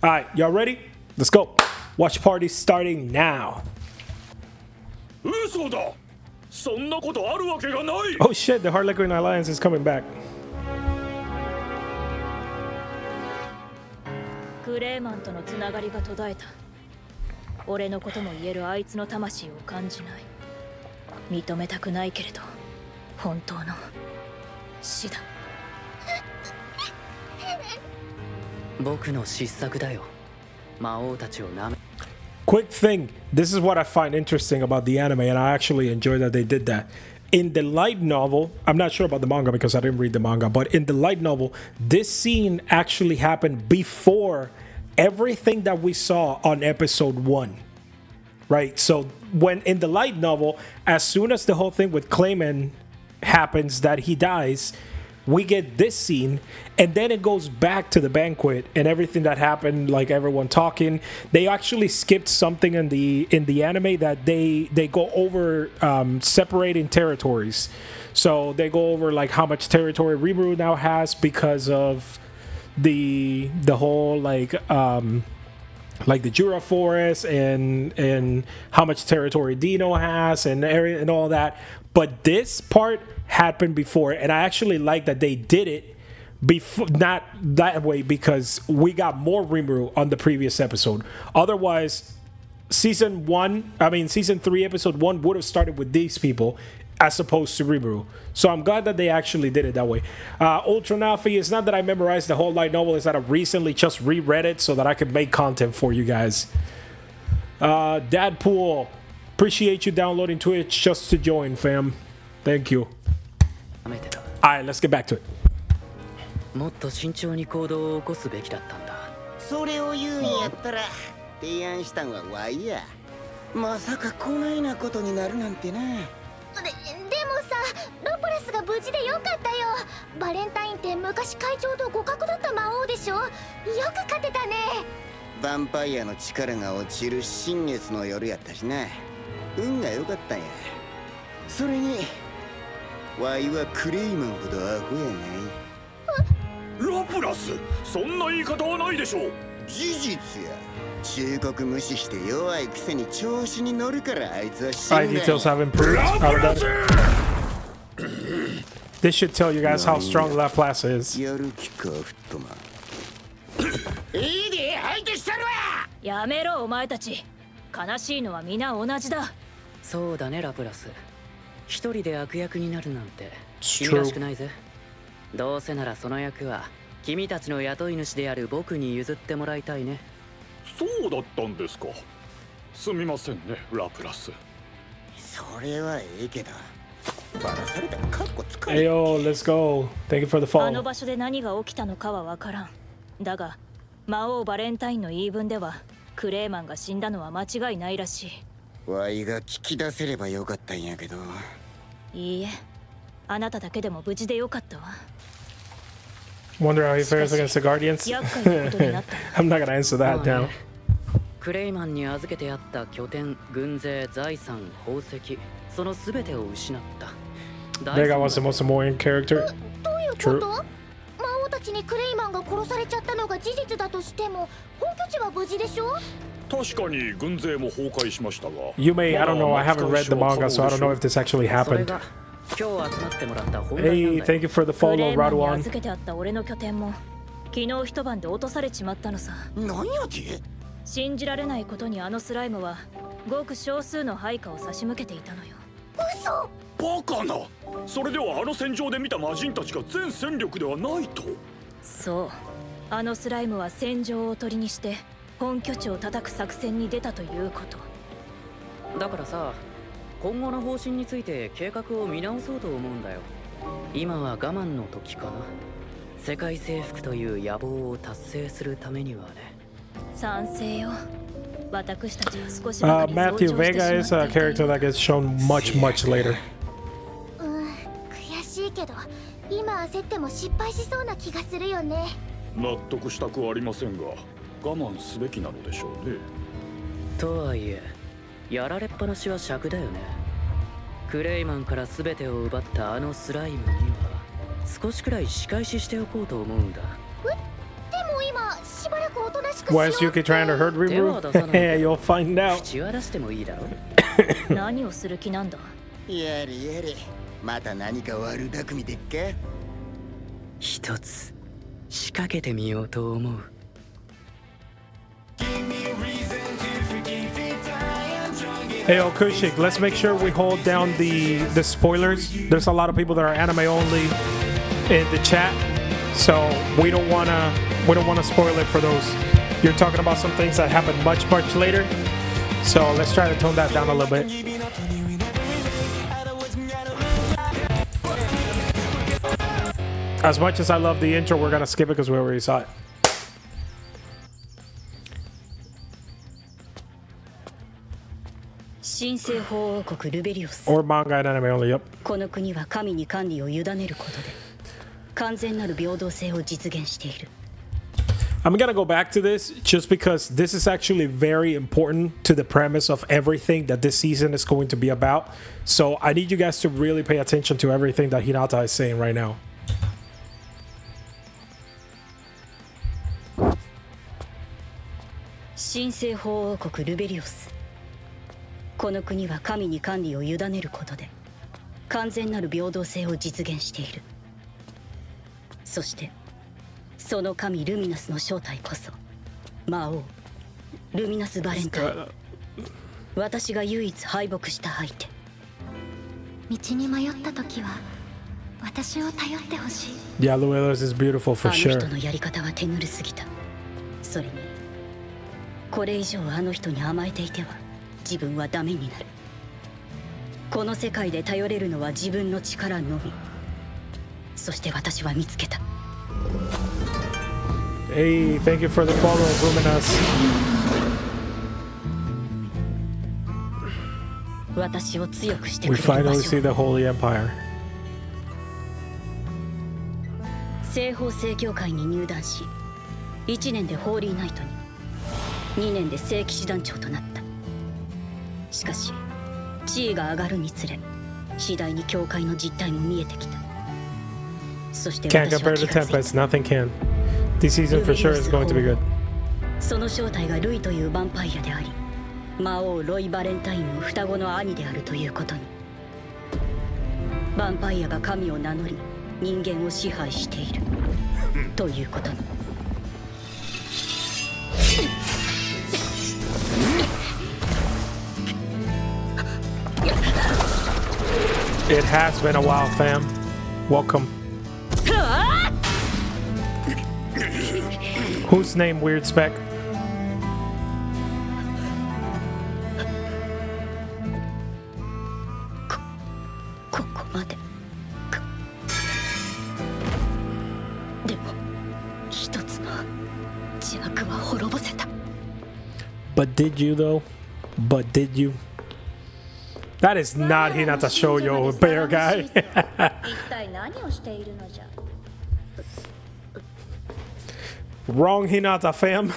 Alright, y'all ready? Let's go. Watch party starting now. 嘘だ。そんなことあるわけがない。Oh shit, the Harlequin Alliance is coming back. クレーマンとのつながりが途絶えた。俺のことも言えるあいつの魂を感じない。認めたくないけれど本当の死だ。僕の失策だよ。魔王たちをなめ。 Quick thing, this is what I find interesting about the anime, and I actually enjoy that they did that. In the light novel, I'm not sure about the manga because I didn't read the manga, but in the light novel, this scene actually happened before everything that we saw on episode 1. Right? So when in the light novel, as soon as the whole thing with Clayman happens that he dies, we get this scene, and then it goes back to the banquet and everything that happened, like everyone talking. They actually skipped something in the anime that they go over separating territories. So they go over like how much territory rimuru now has because of the whole like the Jura forest and how much territory Dino has and area and all that. But this part happened before, and I actually like that they did it before, not that way, because we got more rimuru on the previous episode. Otherwise, season 3 episode 1 would have started with these people as opposed to rimuru. So I'm glad that they actually did it that way. Ultra Nafi, it's not that I memorized the whole light novel, it's that I recently just reread it so that I could make content for you guys. Dadpool, appreciate you downloading Twitch just to join, fam. Thank you. Alright, let's get back to it. もっと慎重に行動を起こすべきだったんだ。それを言うんやったら提案したんはワイや。まさかこないなことになるなんてな。でもさ、ロプラスが無事でよかったよ。バレンタインって昔会長と互角だった魔王でしょ。よく勝てたね。ヴァンパイアの力が落ちる新月の夜やったしな。運が良かったんや。それにワイはクレイマンほどアホやない。ラプラス、そんな言い方はないでしょう。事実や。忠告無視して弱いくせに調子に乗るからあいつは死んだ。 Eye details have improved. This should tell you guys how strong Laplace is. やる気か、フットマン。いいで、相手したるわ。やめろお前たち。悲しいのは皆同じだ。そうだねラプラス。一人で悪役になるなんて君らしくないぜ。どうせならその役は君たちの雇い主である僕に譲ってもらいたいね。そうだったんですか。すみませんね、ラプラス。それはええけど。バラされたらカッコつかん。Hey yo, let's go. Thank you for the あの follow. 場所で何が起きたのかはわからん。だが魔王バレンタインの言い分ではクレーマンが死んだのは間違いないらしい。ワイが聞き出せればよかったんやけど。いいえ、あなただけでも無事でよかったわ。Wonder how he fares against the Guardians. 厄介なことになった。I'm not gonna answer that now. クレイマンに預けてあった拠点、軍勢、財産、宝石、そのすべてを失った。Vega was the most annoying character. どういうこと？魔王たちにクレイマンが殺されちゃったのが事実だとしても本拠地は無事でしょ？確かに軍勢も崩壊しましたが。You may, I don't know, I haven't read the manga, so I don't know if this actually それ happened. が今日集まってもらった本題なん Hey, だよ。 thank you for the クレ follow, ーマンに Radwan. 預けてあった俺の拠点も昨日一晩で落とされちまったのさ。何やて？信じられないことにあのスライムはごく少数の配下を差し向けていたのよ。嘘！バカな。それではあの戦場で見た魔人たちが全戦力ではないと。そう、あのスライムは戦場を取りにして本拠地を叩く作戦に出たということ。だからさ、今後の方針について計画を見直そうと思うんだよ。今は我慢の時かな。世界征服という野望を達成するためにはね。賛成よ。私たちは少しばかり増 Matthew 長して Vega is しま a ってい character る。 that gets shown much, much later. 悔しいけど今焦っても失敗しそうな気がするよね。納得したくありませんが、我慢すべきなのでしょうね。とはいえ、やられっぱなしは尺だよね。クレイマンから全てを奪ったあのスライムには少しくらい仕返ししておこうと思うんだ。でも今仕しばらくおとなしくしよ Why う is Yuki trying to hurt 手は出さない Rimuru? で Yeah, you'll find out. 口は出してもいいだろ何をする気なんだ。やれやれ、また何か悪巧みでっか。一つ仕掛けてみようと思う Hey, Kushik, let's make sure we hold down the spoilers. There's a lot of people that are anime only in the chat, so we don't wanna spoil it for those. You're talking about some things that happened much later, so let's try to tone that down a little bit. As much as I love the intro, we're gonna skip it because we already saw it. 神聖法王国ルベリオス。 Or manga and anime only. Yep. この国は神に管理を委ねることで完全なる平等性を実現している。 I'm gonna go back to this just because this is actually very important to the premise of everything that this season is going to be about. So I need you guys to really pay attention to everything that Hinata is saying right now. 神聖法王国ルベリオス。この国は神に管理を委ねることで完全なる平等性を実現している。そしてその神ルミナスの正体こそ魔王ルミナス・バレンタイン。私が唯一敗北した相手。道に迷った時は私を頼ってほしい。 Yeah, Luelos is beautiful for あの sure. 人のやり方は手ぬるすぎた。それにこれ以上あの人に甘えていては自分はダメになる。この世界で頼れるのは自分の力のみ。そして私は見つけた。 Hey, thank you for the follow, Luminas. 私を強くしてく We れる場 finally 所。 see the Holy Empire. 西方聖教会に入団し1年でホーリーナイトに2年で聖騎士団長となった。しかし地位が上がるにつれ次第に教会の実態も見えてきた。そして Can't 私は compare 気 to がつい Tempest. た。 Nothing can. This season for sure is going to be good. その正体がルイというヴァンパイアであり魔王ロイ・バレンタインの双子の兄であるということに。ヴァンパイアが神を名乗り人間を支配しているということに。 It has been a while, fam. Welcome. Whose name Weird Spec? ここまでか。でも一つの邪悪は滅ぼせた。 But did you though? But did you? That is not Hinata Shoujo bear guy. 一体何をしているのじゃ。 Wrong Hinata, fam.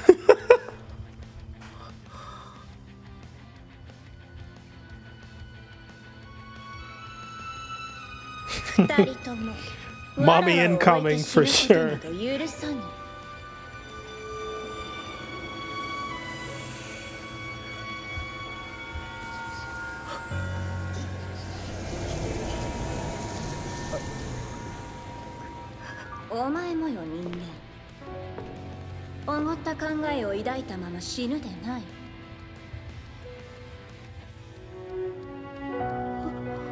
二人とも Mommy incoming for sure. 許さぬ。お前もよ人間。思った考えを抱いたまま死ぬでない。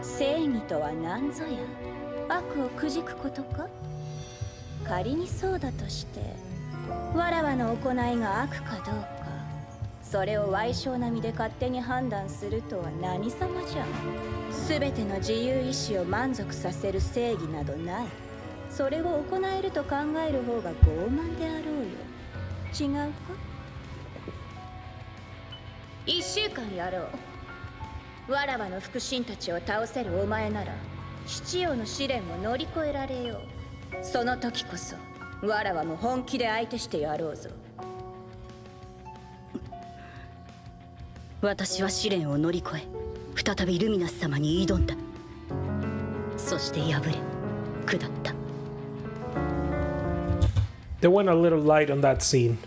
正義とは何ぞや。悪をくじくことか。仮にそうだとしてわらわの行いが悪かどうかそれを歪小な身で勝手に判断するとは何様じゃ。全ての自由意志を満足させる正義などない。それを行えると考える方が傲慢であろうよ。違うか。1週間やろう。わらわの腹心たちを倒せるお前なら七葉の試練を乗り越えられよう。その時こそわらわも本気で相手してやろうぞ。私は試練を乗り越え再びルミナス様に挑んだ。そして敗れ下った。 They went a little light on that scene.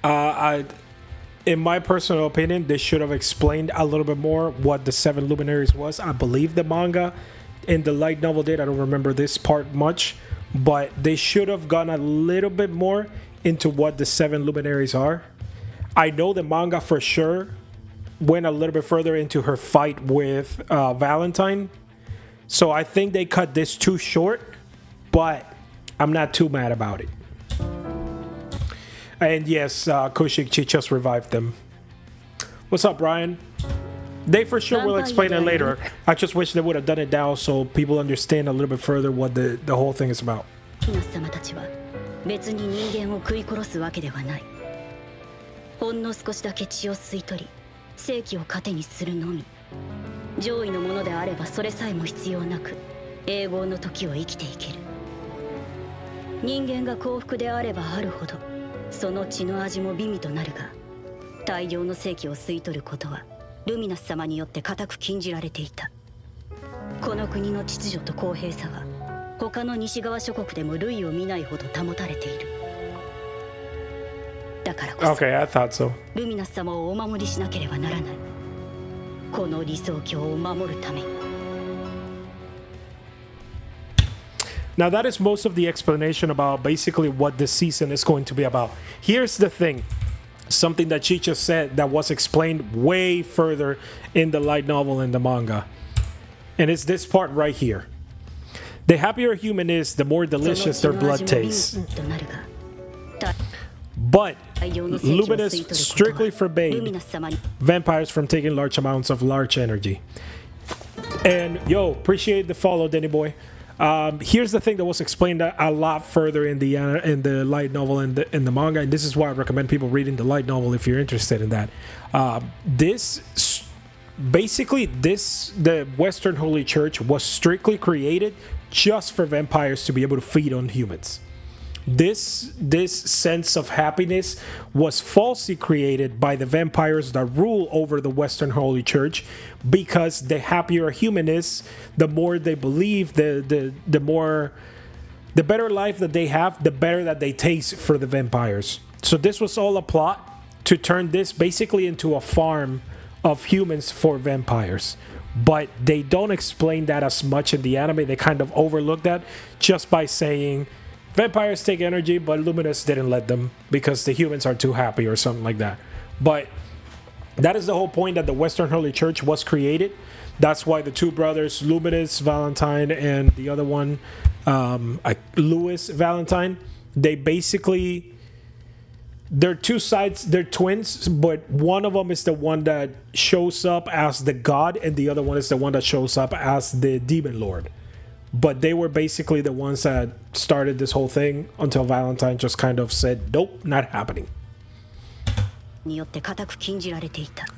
In my personal opinion, they should have explained a little bit more what the seven luminaries was. I believe the manga and the light novel did. I don't remember this part much, but they should have gone a little bit more into what the seven luminaries are. I know the manga for sure went a little bit further into her fight with Valentine. So I think they cut this too short, but I'm not too mad about it. And yes, Koshiki just revived them. What's up, Brian? They for sure will explain it later. I just wish they would have done it now so people understand a little bit further what the whole thing is about. 様たちは別に人間を食い殺すわけではない。ほんの少しだけ血を吸い取り、生気を糧にするのみ。上位のものであればそれさえも必要なく、永劫の時を生きていける。人間が幸福であればあるほど、その血の味も美味となるが、大量の生気を吸い取ることはルミナス様によって固く禁じられていた。この国の秩序と公平さは他の西側諸国でも類を見ないほど保たれている。だからこそ、Okay, I thought so. ルミナス様をお守りしなければならない。この理想郷を守るために。Now that is most of the explanation about basically what this season is going to be about. Here's the thing. Something that she just said that was explained way further in the light novel and the manga. And it's this part right here. The happier a human is, the more delicious their blood tastes. But Luminous strictly forbade vampires from taking large amounts of large energy. And yo, appreciate the follow, Denny boy. Here's the thing that was explained a lot further in the light novel and in the manga, and this is why I recommend people reading the light novel if you're interested in that. The Western Holy Church was strictly created just for vampires to be able to feed on humans. This sense of happiness was falsely created by the vampires that rule over the Western Holy Church, because the happier a human is, the more they believe, the better life that they have, the better that they taste for the vampires. So this was all a plot to turn this basically into a farm of humans for vampires. But they don't explain that as much in the anime. They kind of overlook that just by saying vampires take energy, but Luminous didn't let them because the humans are too happy or something like that. But that is the whole point, that the Western Holy Church was created. That's why the two brothers, Luminous Valentine and the other one, Louis Valentine, they basically, they're two sides, they're twins, but one of them is the one that shows up as the god and the other one is the one that shows up as the demon lord. But they were basically the ones that started this whole thing until Valentine just kind of said, nope, not happening. The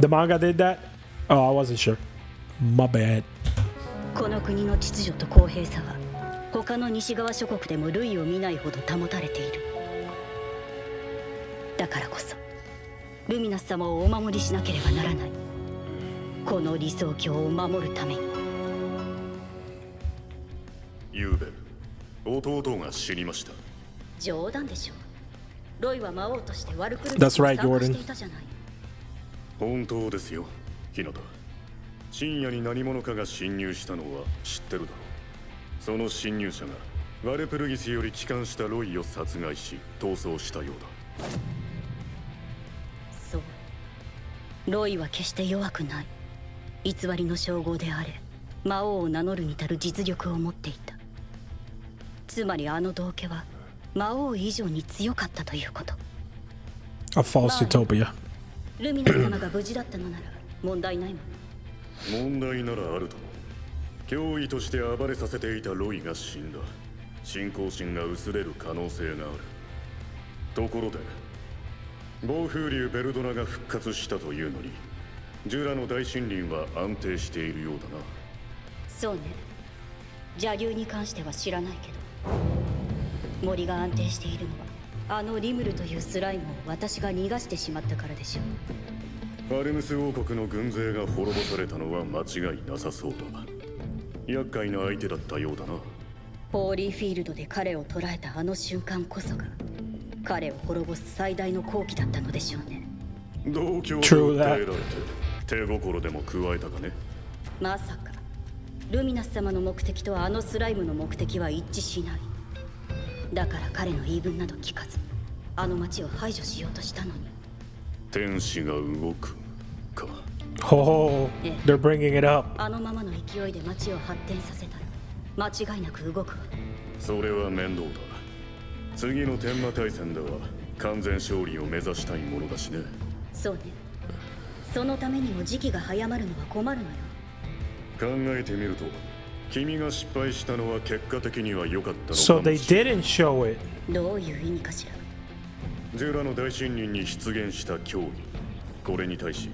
manga did that? Oh, I wasn't sure. My bad. この国の秩序と公平さは他の西側諸国でも類を見ないほど保たれている。だからこそルミナス様をお守りしなければならない。この理想郷を守るために。ゆうべ弟が死にました。冗談でしょ。ロイは魔王としてワルクルギスに That's right, 参加 Jordan. していたじゃない。本当ですよ、日向。深夜に何者かが侵入したのは知ってるだろう。その侵入者がワルプルギスより帰還したロイを殺害し逃走したようだ。そう。ロイは決して弱くない。偽りの称号であれ、魔王を名乗るに足る実力を持っていた。つまりあの道家は魔王以上に強かったということ。A false utopia. ルミナス様が無事だったのなら問題ないもん。問題ならあるとも。脅威として暴れさせていたロイが死んだ。信仰心が薄れる可能性がある。ところで暴風竜ベルドナが復活したというのに、ジュラの大森林は安定しているようだな。そうね。邪竜に関しては知らないけど、森が安定しているのはあのリムルというスライムを私が逃がしてしまったからでしょう。ファルムス王国の軍勢が滅ぼされたのは間違いなさそうだ。厄介な相手だったようだな。ホーリーフィールドで彼を捕らえたあの瞬間こそが彼を滅ぼす最大の好機だったのでしょうね。同郷を True 訴 that. えられて手心でも加えたかね。まさかルミナス様の目的とあのスライムの目的は一致しない。だから彼の言い分など聞かずあの町を排除しようとしたのに。天使が動くか。Oh, they're bringing it up. あのままの勢いで町を発展させたら間違いなく動くわ。それは面倒だ。次の天魔大戦では完全勝利を目指したいものだしね。そうね。そのためにも時期が早まるのは困るのよ。考えてみると君が失敗したのは結果的には良かったの So かも they しれない。 didn't show it. どういう意味かしら。ジュラの大信任に出現した協議、これに対し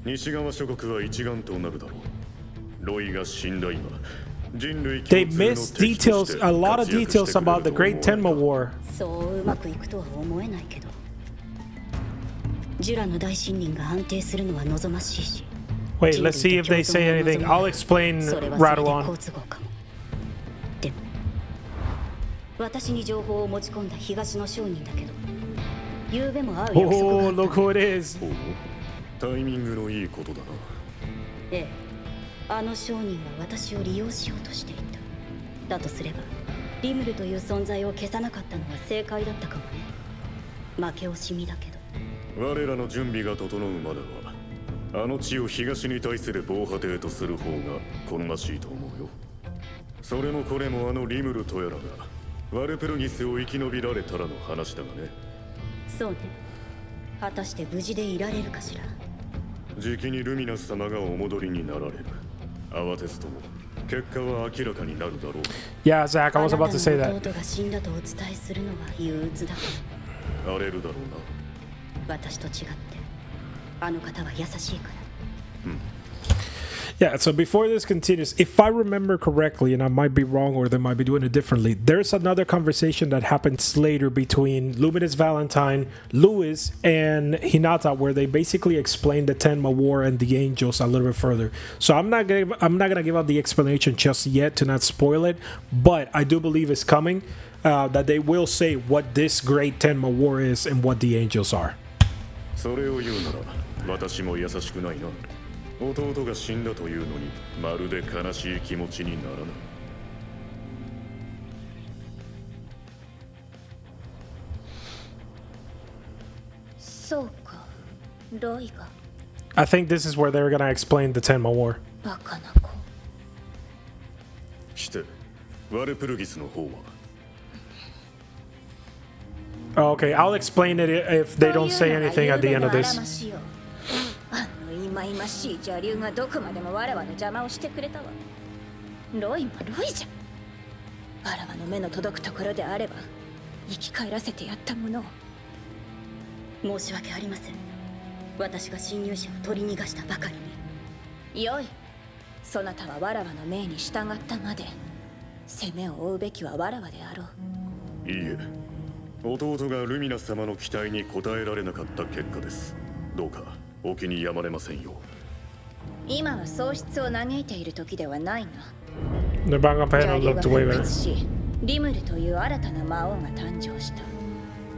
西側諸国は一丸となるだろう。ロイが死んだ今、人類 They 共通の missed 敵と details, して a lot of 活躍して details くれ about る the と Great 思わ Tenma れた。 War. そううまくいくとは思えないけど、ジュラの大信任が安定するのは望ましいし。 Wait, let's see if they say anything. I'll explain それはそれで Rattle 好 on. 都合かも。でも私に情報を持ち込んだ東の商人だけど、昨べも会う約束が Oh, あった look の。 who it is. おうタイミングのいいことだな。ええ、あの商人は私を利用しようとしていた。だとすればリムルという存在を消さなかったのは正解だったかもね。負け惜しみだけど。我らの準備が整うまではあの地を東に対する防波堤とする方が好ましいと思うよ。それもこれもあのリムルとやらがワルプルギスを生き延びられたらの話だがね。そうね。果たして無事でいられるかしら。じきにルミナス様がお戻りになられる。慌てずとも結果は明らかになるだろう。 Yeah, Zach, I was about to say あなた that. の弟が死んだとお伝えするのは憂鬱だけど、荒れるだろう私と違ってあの方は優しいから。Yeah, so before this continues, if I remember correctly, and I might be wrong or they might be doing it differently, there's another conversation that happens later between Luminous Valentine, Lewis, and Hinata, where they basically explain the Tenma War and the Angels a little bit further. So I'm not gonna give out the explanation just yet to not spoil it, but I do believe it's coming. That they will say what this great Tenma War is and what the Angels are. それを言うなら私も優しくないな。弟が死んだというのにまるで悲しい気持ちにならない。そうか、ロイが I think this is where they're gonna explain the Tenma War. バカな子。してワルプルギスの方は Oh, okay, I'll explain it if they don't say anything at the end of this. あのいまいましい邪竜がどこまでもわらわの邪魔をしてくれたわ。ロイもロイじゃ。わらわの目の届くところであれば生き返らせてやったものを。申し訳ありません。私が侵入者を取り逃がしたばかりに。よい、そなたはわらわの命に従ったまで攻めを追うべきはわらわであろう。いいえ、弟がルミナス様の期待に応えられなかった結果です。どうかお気にやまれませんよ。今は喪失を嘆いている時ではないな。 The manga 邪 panel 竜が looked way 復 better. 活し、リムルという新たな魔王が誕生した。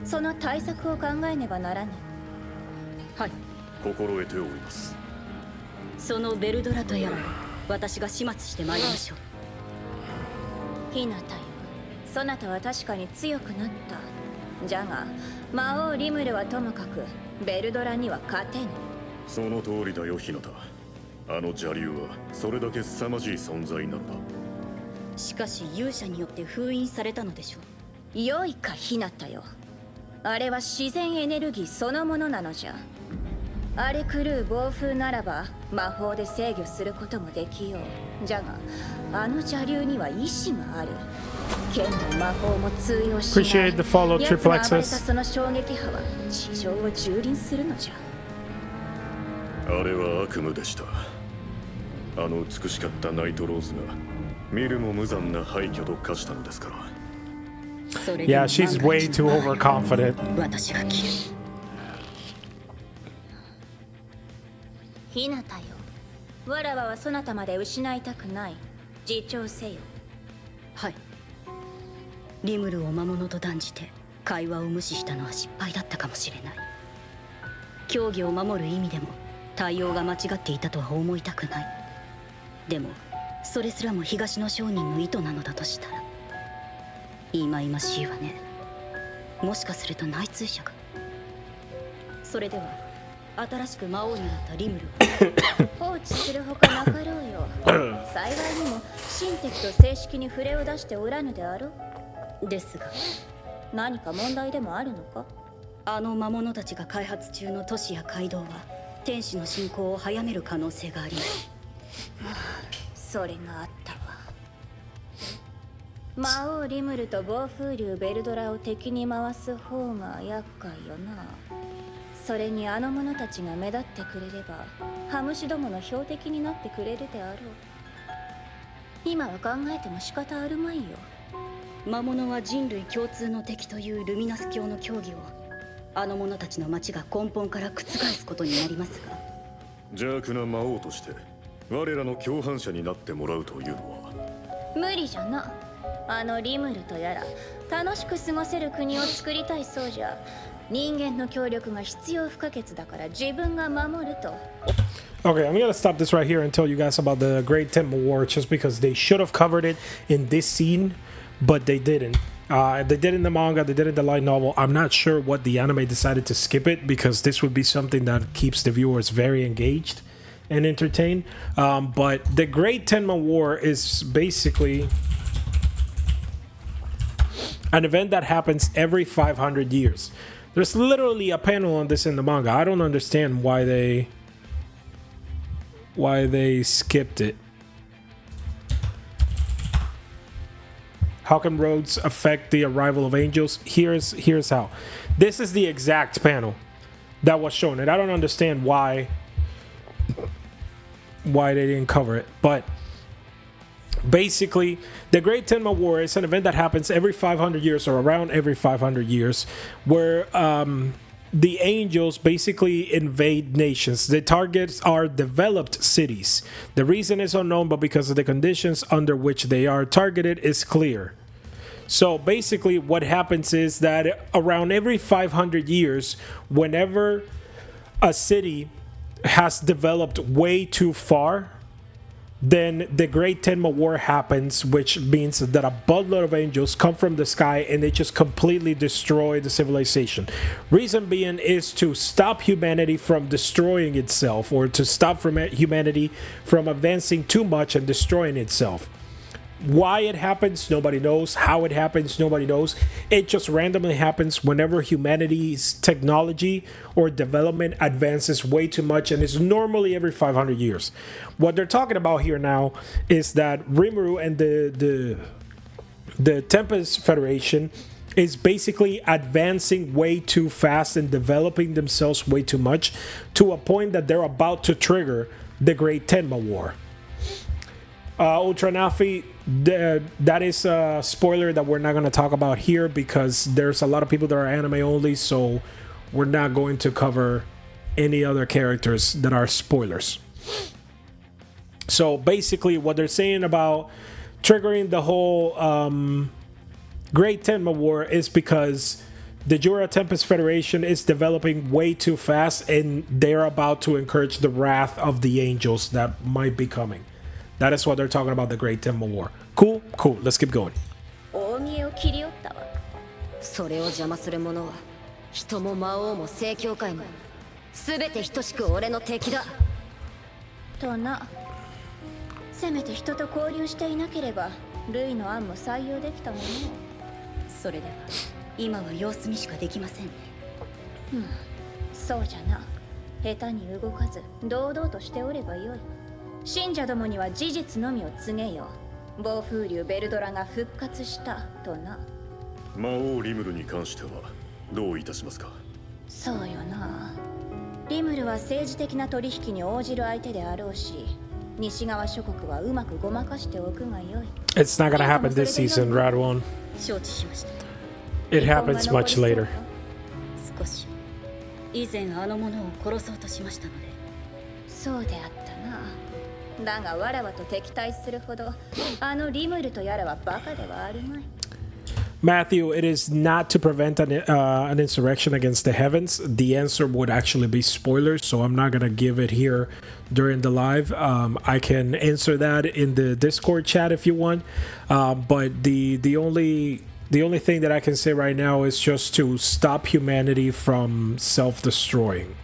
その対策を考えねばならぬ。はい。心得ております。そのベルドラとやらを私が始末してまいりましょう。ヒナタよ、そなたは確かに強くなった。じゃが魔王リムルはともかくベルドラには勝てぬ。その通りだよ、ヒナタ。あの邪竜はそれだけ凄まじい存在なのだ。しかし勇者によって封印されたのでしょう。よいかヒナタよ、あれは自然エネルギーそのものなのじゃ。荒れ狂う暴風ならば魔法で制御することもできよう。じゃがあの邪竜には意志がある。剣も魔法も通用しない。 Appreciate the follow, 奴 Triple が暴れた Access. その衝撃波は地上を蹂躙するのじゃ。あれは悪夢でした。あの美しかったナイトローズが見るも無残な廃墟と化したのですから。それでも Yeah, she's way too overconfident. 私が切る。ヒナタよ、わらわはそなたまで失いたくない。自重せよ。はい。リムルを魔物と断じて会話を無視したのは失敗だったかもしれない。教義を守る意味でも対応が間違っていたとは思いたくない。でもそれすらも東の商人の意図なのだとしたら忌々しいわね。もしかすると内通者か。それでは新しく魔王になったリムル放置するほかなかろうよ。幸いにも神敵と正式に触れを出しておらぬであろう。ですが、何か問題でもあるのか。あの魔物たちが開発中の都市や街道は天使の進行を早める可能性があります。それがあったわ。魔王リムルと暴風竜ベルドラを敵に回す方が厄介よな。それにあの者たちが目立ってくれればハムシどもの標的になってくれるであろう。今は考えても仕方あるまいよ。魔物は人類共通の敵というルミナス教の教義をあの者たちの町が根本から覆すことになりますが、邪悪な魔王として我らの共犯者になってもらうというのは無理じゃな。あのリムルとやら楽しく過ごせる国を作りたいそうじゃ。人間の協力が必要不可欠だから自分が守ると。Okay, I'm gonna stop this right here and tell you guys about the Great Tenma War, just because they should have covered it in this scene, but they didn't. They did in the manga, they did in the light novel. I'm not sure what the anime decided to skip it, because this would be something that keeps the viewers very engaged and entertained. But the Great Tenma War is basically an event that happens every 500 years. There's literally a panel on this in the manga. I don't understand why they skipped it. How can roads affect the arrival of angels? Here's how. This is the exact panel that was shown, and I don't understand why they didn't cover it. But basically, the Great Tenma War is an event that happens every 500 years, or around every 500 years, where the angels basically invade nations. The targets are developed cities. The reason is unknown, but because of the conditions under which they are targeted is clear. So basically what happens is that around every 500 years, whenever a city has developed way too far, then the Great Tenma War happens, which means that a buttload of angels come from the sky and they just completely destroy the civilization. Reason being is to stop humanity from destroying itself, or to stop humanity from advancing too much and destroying itself. Why it happens, nobody knows. How it happens, nobody knows. It just randomly happens whenever humanity's technology or development advances way too much, and it's normally every 500 years. What they're talking about here now is that rimuru and the Tempest Federation is basically advancing way too fast and developing themselves way too much, to a point that they're about to trigger the Great Tenma War. Ultra Nafi, that is a spoiler that we're not going to talk about here, because there's a lot of people that are anime only, so we're not going to cover any other characters that are spoilers. So basically what they're saying about triggering the whole Great Tenma War is because the Jura Tempest Federation is developing way too fast, and they're about to encourage the wrath of the angels that might be coming. That is what they're talking about, the Great Tenma War. Cool? Cool. Let's keep going. 大見えを切り寄ったわ。それを邪魔する者は人も魔王も正教会も全て等しく俺の敵だ。とな。せめて人と交流していなければルイの案も採用できたもの。それでは今は様子見しかできませんね。そうじゃな。下手に動かず堂々としておればよい。信者どもには事実のみを告げよ。暴風竜ベルドラが復活したとな。魔王リムルに関してはどういたしますか。そうよな。リムルは政治的な取引に応じる相手であろうし、西側諸国はうまくごまかしておくがよい。It's not gonna happen this season, Radwan. 承知しました。It happens much later. 少し以前あの者を殺そうとしましたので。そうであったな。だがわらわと敵対するほどあのリムルとやらはバカではあるまい。Matthew, it is not to prevent an insurrection against the heavens. The answer would actually be spoilers, so I'm not going to give it here during the live. I can answer that in the Discord chat if you want. But the only thing that I can say right now is just to stop humanity from self-destroying.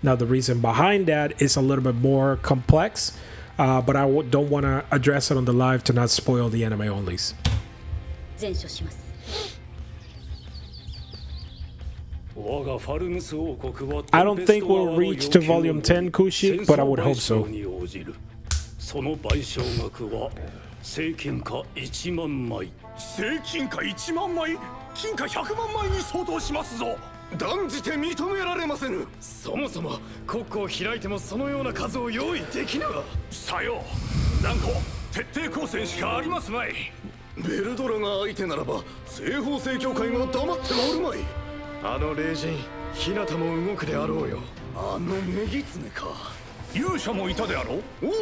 Now, the reason behind that is a little bit more complex, but I don't want to address it on the live to not spoil the anime onlys. 前処します。 I don't think we'll reach to volume 10, Kushi, but I would hope so. その賠償額は正金貨1万枚。正金貨1万枚？金貨100万枚に相当しますぞ。断じて認められませぬ。そもそも国庫を開いてもそのような数を用意できぬわ。さよう。断固徹底抗戦しかありますまい。ベルドラが相手ならば西方正教会が黙っておるまい。あの霊人、日向も動くであろうよ。あのネギツネか。勇者もいたであろう。おお、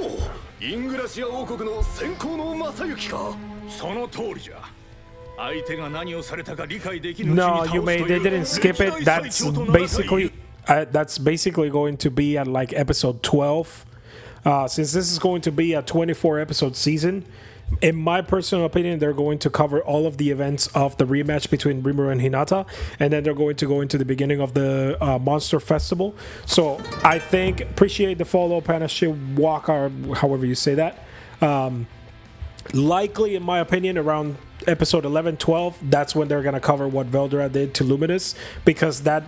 イングラシア王国の先行の正行か。その通りじゃ。相手が何をされたか理解できぬうちに倒すという。 No, they didn't skip it. That's basically going to be at like episode 12. Since this is going to be a 24 episode season, in my personal opinion, they're going to cover all of the events of the rematch between Rimuru and Hinata, and then they're going to go into the beginning of the Monster Festival. So I think, appreciate the follow, Panache Walk, or however you say that. Likely, in my opinion, around episode 11, 12, that's when they're going to cover what Veldora did to Luminous, because that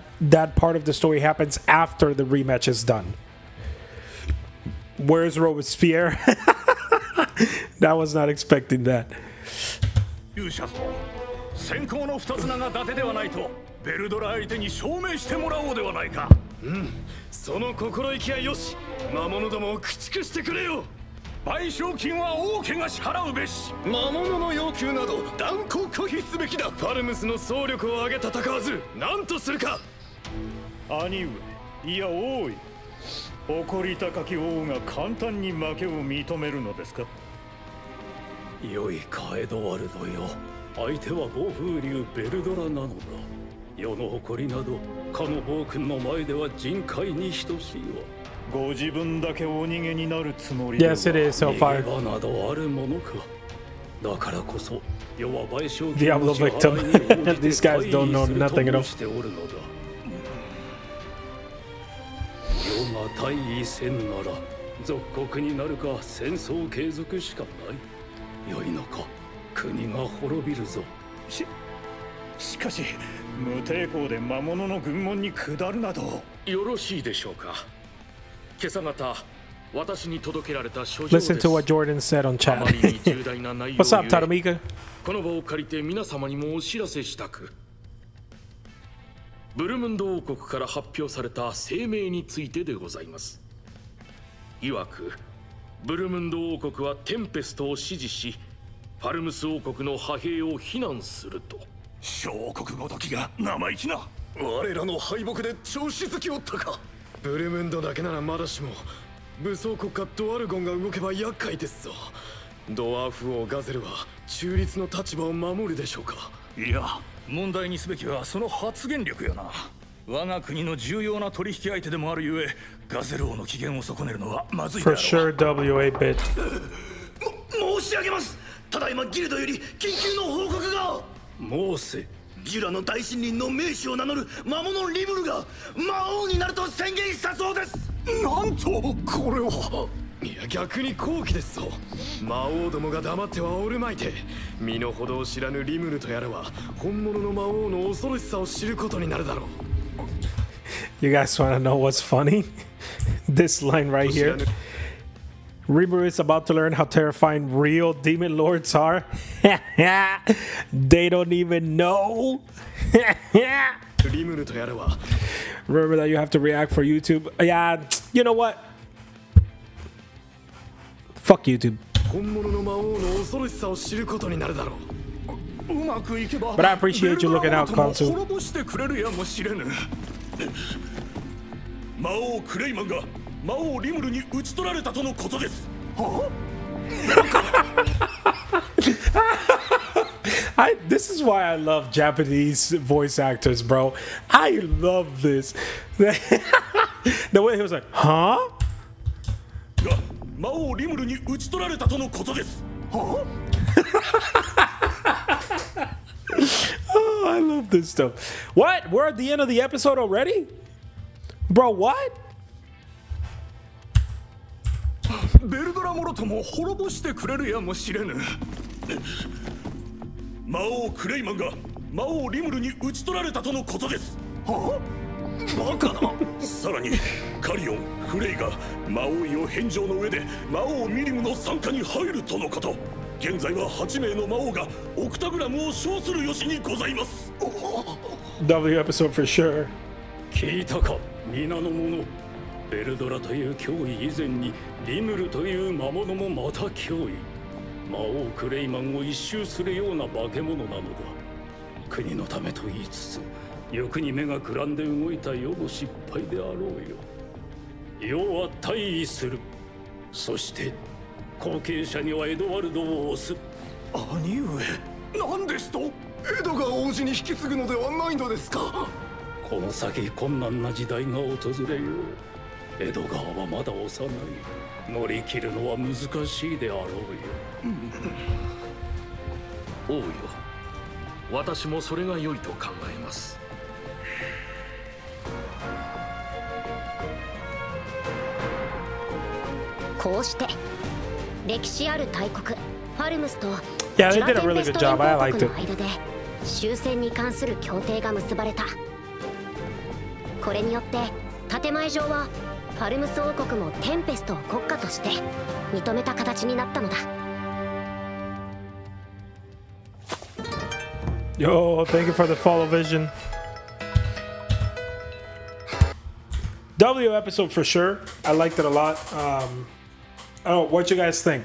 part of the story happens after the rematch is done. Where's Robespierre? I was not expecting that. 勇者ぞ、先行の二つ名が伊達ではないとベルドラ相手に証明してもらおうではないか。うん、その心意気はよし。魔物どもを駆逐してくれよ。賠償金は王家が支払うべし。魔物の要求など断固拒否すべきだ。ファルムスの総力を挙げ戦わず何とするか。兄上、いや王位、誇り高き王が簡単に負けを認めるのですか。良いかエドワルドよ。相手は暴風竜ベルドラなのだ。世の誇りなどかの暴君の前では人海に等しいわ。ご自分だけお逃げになるつもりでは。Yes, it is so far. 逃げ場などあるものか。だからこそ世は賠償 Diablo 金の支払いに応じて victim. These guys don't know nothing at all. しておるのだ。世が大意せぬなら属国になるか戦争継続しかない。良いのか、国が滅びるぞ。しかし無抵抗で魔物の軍門に下るなど。よろしいでしょうか。今朝方私に届けられた書状です。 Listen to what Jordan said on chat. What's up, Taramika? この場を借りて皆様にもお知らせしたく。ブルムンド王国から発表された声明についてでございます。いわく、ブルムンド王国はテンペストを支持し、ファルムス王国の派兵を非難すると。小国ごときが生意気な。我らの敗北で調子づきおったか。ブルムンドだけならまだしも、武装国家ドワルゴンが動けば厄介ですぞ。ドワーフ王ガゼルは中立の立場を守るでしょうか。いや、問題にすべきはその発言力よな。我が国の重要な取引相手でもあるゆえ、ガゼル王の機嫌を損ねるのはまずいだろう。 For sure, W8-bit. 申し上げます。ただいまギルドより緊急の報告が。モーセ、ジュラの大神人の名手を名乗る魔物リムルが魔王になると宣言したそうです。なんとこれは。いや、逆に好機ですぞ。魔王どもが黙ってはおるまいて、身の程を知らぬリムルとやらは本物の魔王の恐ろしさを知ることになるだろう。 You guys want to know what's funny? This line right here. Rimuru is about to learn how terrifying real demon lords are. They don't even know. Remember that you have to react for YouTube. Yeah, you know what? Fuck YouTube. But I appreciate you looking out, Kansu. 魔王クレイマンが魔王リムルに討ち取られたとのことです。は This is why I love Japanese voice actors, bro. I love this. The way he was like, huh? が魔王リムルに討ち取られたとのことです。はあ Oh, I love this stuff. What? We're at the end of the episode already? Bro, what? ベルドラもろとも滅ぼしてくれるやもしれぬ。魔王クレイマンが魔王リムルに討ち取られたとのことです。はあ、バカな。さらにカリオン、フレイが魔王位を返上の上で魔王ミリムの傘下に入るとのこと。現在は8名の魔王がオクタグラムを称する由にございます。 W episode for sure. 聞いたか皆の者。ベルドラという脅威以前にリムルという魔物もまた脅威。魔王クレイマンを一周するような化け物なのだ。国のためと言いつつ欲に目がくらんで動いた世の失敗であろうよ。世は退位する。そして後継者にはエドワルドを推す。兄上、何ですと？エドが王子に引き継ぐのではないのですか？この先困難な時代が訪れよう。エド川はまだ幼い。乗り切るのは難しいであろうよ。王よ、私もそれが良いと考えます。こうして歴史ある大国ファルムスと Yeah, ジ they ュ did ラ a テン really ペス good ト job. I 連邦 liked 国 it. の間で終戦に関する協定が結ばれた。これによって建前上はファルムス王国もテンペストを国家として認めた形になったのだ。 Yo, thank you for the follow vision. W episode for sure. I liked it a lot. I don't know what you guys think.